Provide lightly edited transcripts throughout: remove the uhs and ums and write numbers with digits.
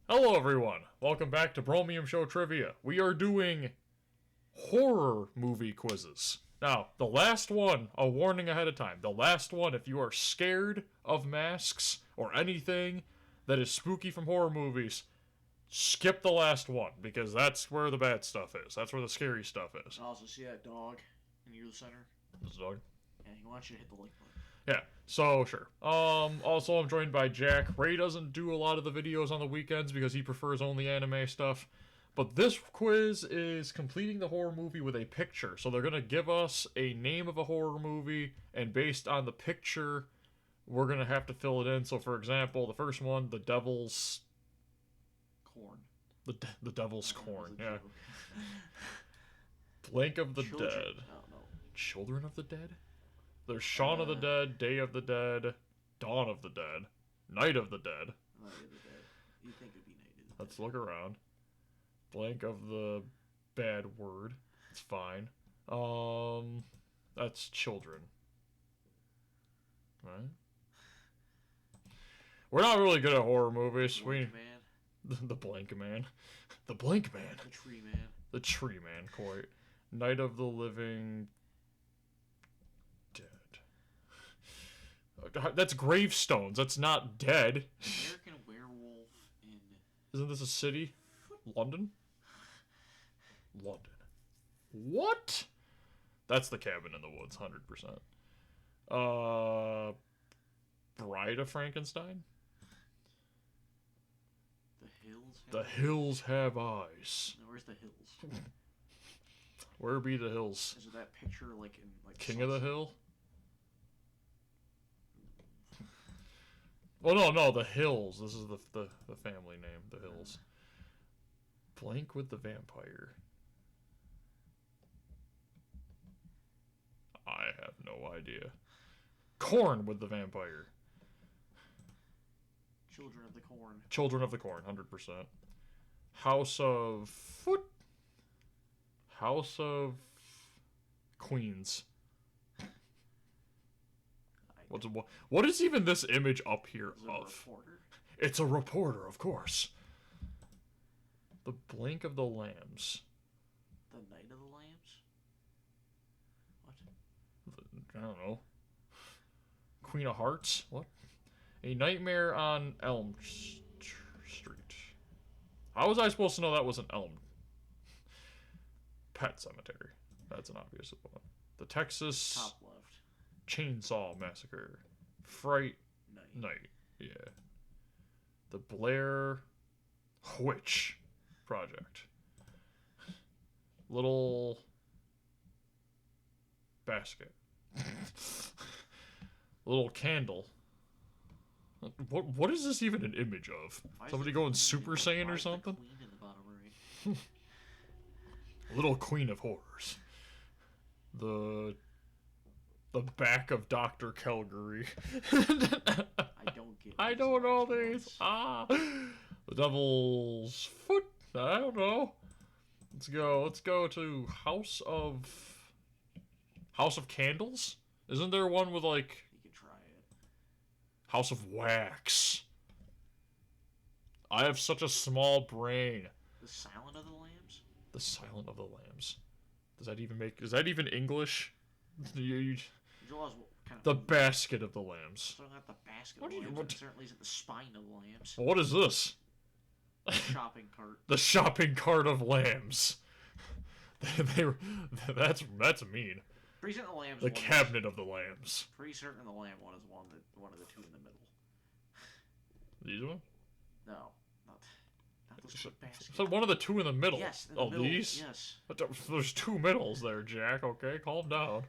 Hello everyone, welcome back to Bromium Show Trivia. We are doing horror movie quizzes. Now, the last one, a warning ahead of time, the last one, if you are scared of masks or anything that is spooky from horror movies, skip the last one, because that's where the bad stuff is. That's where the scary stuff is. Also, see that dog in your center? This is dog. Yeah, he wants you to hit the like button. Yeah, so sure. Also I'm joined by Jack. Ray doesn't do a lot of the videos on the weekends because he prefers only anime stuff. But this quiz is completing the horror movie with a picture. So they're gonna give us a name of a horror movie, and based on the picture, we're gonna have to fill it in. So for example, the first one, the Devil's Corn. the Devil's Corn, yeah. Blank of the Dead. Oh, no. Children of the Dead? There's Shaun of the Dead, Day of the Dead, Dawn of the Dead, Night of the Dead. Night of the Dead. You think it'd be Night of the Dead. Let's look around. Blank of the bad word. It's fine. That's children. Right? We're not really good at horror movies. Blank Man. The Blank Man. The Blank Man. The Tree Man. The Tree Man, quite. Night of the Living Dead. That's gravestones. That's not dead. American Werewolf in... Isn't this a city? London? London. What? That's the Cabin in the Woods, 100%. Bride of Frankenstein? The Hills Have The Hills Have Eyes. No, where's the Hills? Where be the hills? Is it that picture like in... like King of the Hill? Oh, no, the Hills. This is the family name, the Hills. Blank with the Vampire. I have no idea. Corn with the Vampire. Children of the Corn. Children of the Corn, 100%. House of Queens. What is even this image up here Is it of? a reporter? It's a reporter, of course. The Blink of the Lambs. The Night of the Lambs? What? I don't know. Queen of Hearts? What? A Nightmare on Elm Street. How was I supposed to know that was an elm? Pet Cemetery. That's an obvious one. The Texas Top left. Chainsaw Massacre. Fright Night. Yeah. The Blair Witch Project. Little basket. Little candle. What is this even an image of? Somebody going Super Saiyan or something? Queen in the bottom right. Little Queen of Horrors. The back of Dr. Calgary. I don't get. I don't know these. The Devil's Foot. I don't know. Let's go to House of Candles. Isn't there one with like You can try it. House of Wax? I have such a small brain. The Silent of the Lambs. The Silent of the Lambs. Is that even English? You, Kind of the Basket of the Lambs. So not the Basket of the Lambs. It certainly isn't the Spine of the Lambs. What is this? The shopping cart. The shopping cart of lambs. That's mean. Pretty certain the lambs. The cabinet of the lambs. Pretty certain the lamb one is one of the two in the middle. These one? No, not the basket. So one of the two in the middle. Yes. In the middle, these? Yes. But there's two middles there, Jack. Okay, calm down.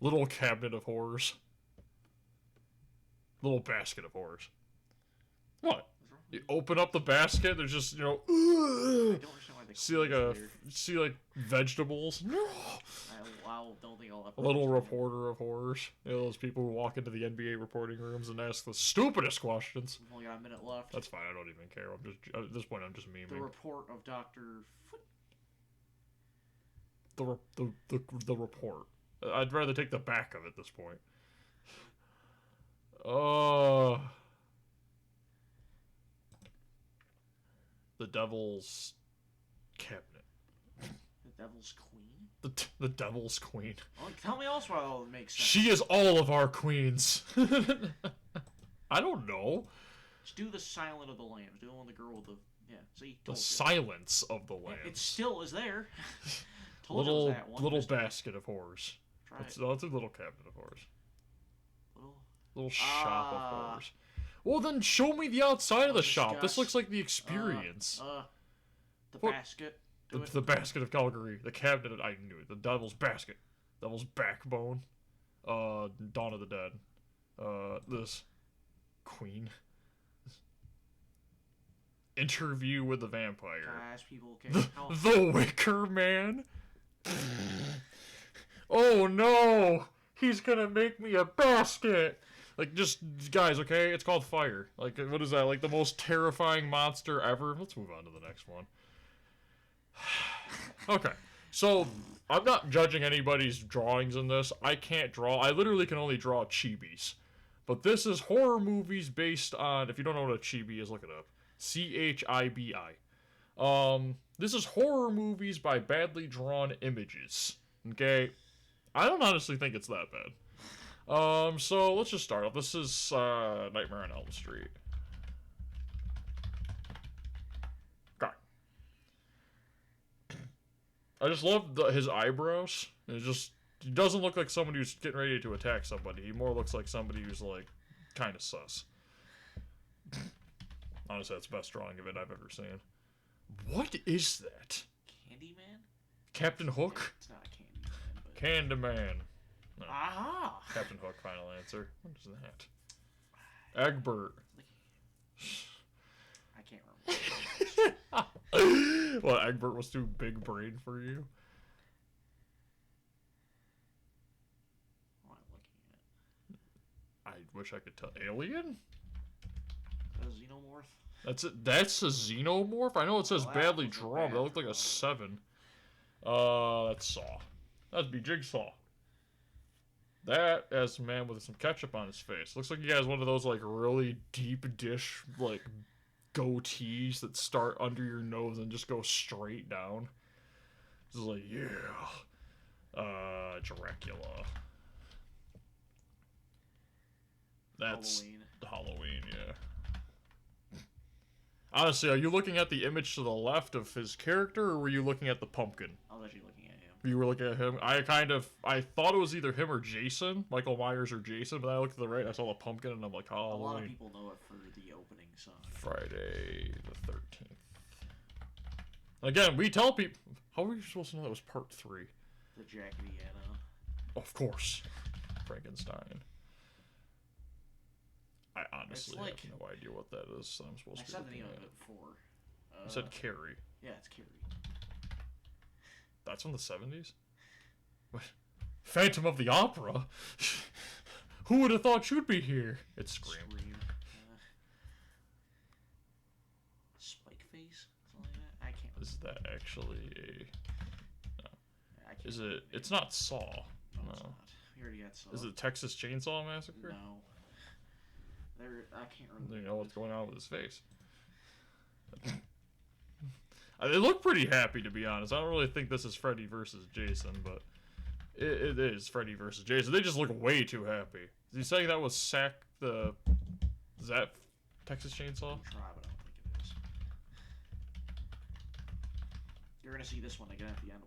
Little cabinet of horrors. Little basket of horrors. What? You open up the basket. There's just I don't understand why they see like vegetables. I don't think I'll ever. A little reporter of horrors. You know, those people who walk into the NBA reporting rooms and ask the stupidest questions. We've only got a minute left. That's fine. I don't even care. At this point, I'm just memeing. The report of Dr. Foot. The report. I'd rather take the back of it at this point. Oh. The Devil's Cabinet. The Devil's Queen? The Devil's Queen. Well, tell me else why all makes sense. She is all of our queens. I don't know. Just do the Silent of the Lambs. Do the one with the girl with the... Yeah, see? The Silence of the Lambs. It still is there. Told you it was that one. Little basket of horrors. Try It's it. a little cabinet of horrors. Little... Shop of horrors. Well, then show me the outside of the shop. This disgust. looks like the experience. The What? basket. The basket of Calgary. The cabinet. I knew it. The Devil's Basket. Devil's Backbone. Dawn of the Dead. This. Queen. Interview with the Vampire. Can I ask people, okay, how... The Wicker Man. Oh no! He's gonna make me a basket! Like, just, guys, okay? It's called fire. Like, what is that? Like, the most terrifying monster ever? Let's move on to the next one. Okay, so, I'm not judging anybody's drawings in this. I can't draw. I literally can only draw chibis. But this is horror movies based on, if you don't know what a chibi is, look it up. Chibi. This is horror movies by badly drawn images. Okay? I don't honestly think it's that bad. So let's just start off. This is Nightmare on Elm Street. Okay. I just love his eyebrows. He doesn't look like somebody who's getting ready to attack somebody. He more looks like somebody who's like kind of sus. Honestly, that's the best drawing of it I've ever seen. What is that? Candyman? Captain Hook? It's not a Candyman, but... Candyman. No. Aha! Captain Hook, final answer. What is that? Egbert. I can't remember. What, Egbert was too big brain for you? What am I looking at? I wish I could tell. Alien? A Xenomorph? That's it. That's a Xenomorph? I know it says Well, badly that was a drawn, but that looked like a bad 7. That's Saw. That'd be Jigsaw. That has a man with some ketchup on his face. Looks like he has one of those, like, really deep dish, like, goatees that start under your nose and just go straight down. Just like, yeah. Dracula. That's Halloween, yeah. Honestly, are you looking at the image to the left of his character, or were you looking at the pumpkin? I was actually looking at him. You were looking at him? I thought it was either him or Jason, Michael Myers or Jason, but then I looked to the right, I saw the pumpkin, and I'm like, oh, A lot of people know it for the opening song. Friday the 13th. Again, we tell people... How were you supposed to know that was part 3? The jackety Anna. Of course. Frankenstein. I honestly like, have no idea what that is. I'm supposed I to be said the looking name at. of it before. You said Carrie. Yeah, it's Carrie. That's from the 70s? What? Phantom of the Opera? Who would have thought you'd be here? It's Scream. Spike Face? Something like that? I can't remember. Is that actually a... No. I can't Is remember it... the It's name. not Saw. No, it's not. We already got Saw. Is it Texas Chainsaw Massacre? No. I can't remember. You know what's going on with his face. They look pretty happy, to be honest. I don't really think this is Freddy versus Jason, but it is Freddy versus Jason. They just look way too happy. Is he saying that was Is that Texas Chainsaw? I'll try, but I don't think it is. You're gonna see this one again at the end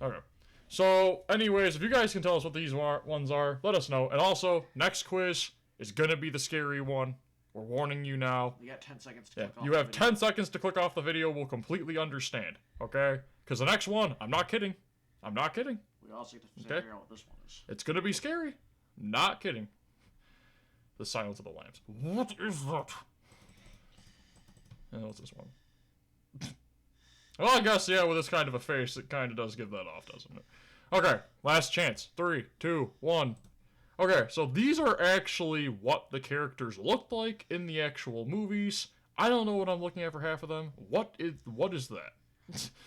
one. Okay. So, anyways, if you guys can tell us what these ones are, let us know. And also, next quiz is gonna be the scary one. We're warning you now. You got 10 seconds to click off. You the have video. 10 seconds to click off the video. We'll completely understand. Okay? Because the next one, I'm not kidding. I'm not kidding. We also get to Okay. figure out what this one is. It's gonna be scary. Not kidding. The Silence of the Lambs. What is that? And what's this one? Well, I guess, yeah, with this kind of a face, it kind of does give that off, doesn't it? Okay, last chance. 3, 2, 1. Okay, so these are actually what the characters looked like in the actual movies. I don't know what I'm looking at for half of them. What is that?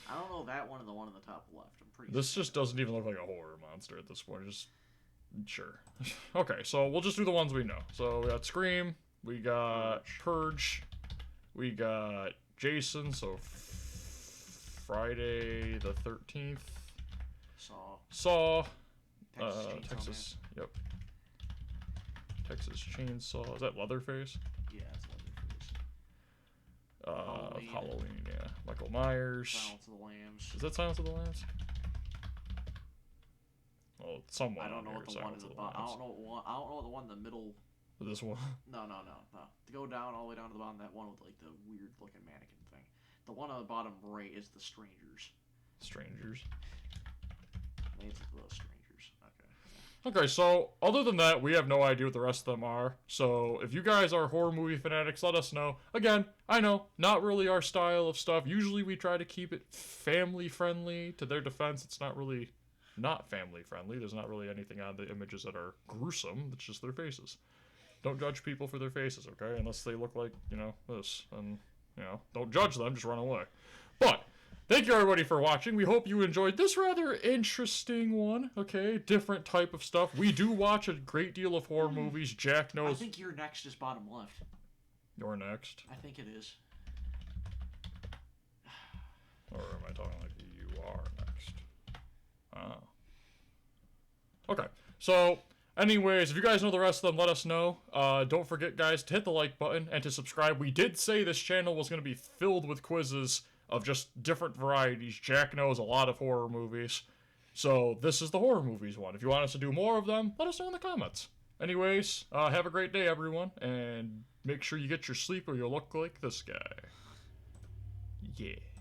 I don't know that one and the one on the top left. I'm pretty This just doesn't even look like a horror monster at this point. Just sure. Okay, so we'll just do the ones we know. So we got Scream, we got Purge, We got Jason, so Friday the 13th. Saw. Texas. Yep. Texas Chainsaw. Is that Leatherface? Yeah, it's Leatherface. Halloween, yeah. Michael Myers. Silence of the Lambs. Is that Silence of the Lambs? Well, somewhat. I don't know what the one is about. I don't know what the one in the middle. This one? No. To go down all the way down to the bottom, that one with like the weird looking mannequin thing. The one on the bottom right is the Strangers. Strangers? I think it's the Strangers. Okay, so other than that, we have no idea what the rest of them are. So if you guys are horror movie fanatics, let us know. Again, I know, not really our style of stuff. Usually we try to keep it family friendly. To their defense, it's not really not family friendly. There's not really anything on the images that are gruesome. It's just their faces. Don't judge people for their faces, okay? Unless they look like, this. And, don't judge them, just run away. But thank you, everybody, for watching. We hope you enjoyed this rather interesting one, okay? Different type of stuff. We do watch a great deal of horror movies. Jack knows. I think you're next is bottom left. You're next? I think it is. Or am I talking like you are next? Oh. Okay, so anyways, if you guys know the rest of them, let us know. Don't forget, guys, to hit the like button and to subscribe. We did say this channel was going to be filled with quizzes of just different varieties. Jack knows a lot of horror movies, so this is the horror movies one. If you want us to do more of them, let us know in the comments. Anyways, have a great day, everyone, and make sure you get your sleep or you'll look like this guy. Yeah.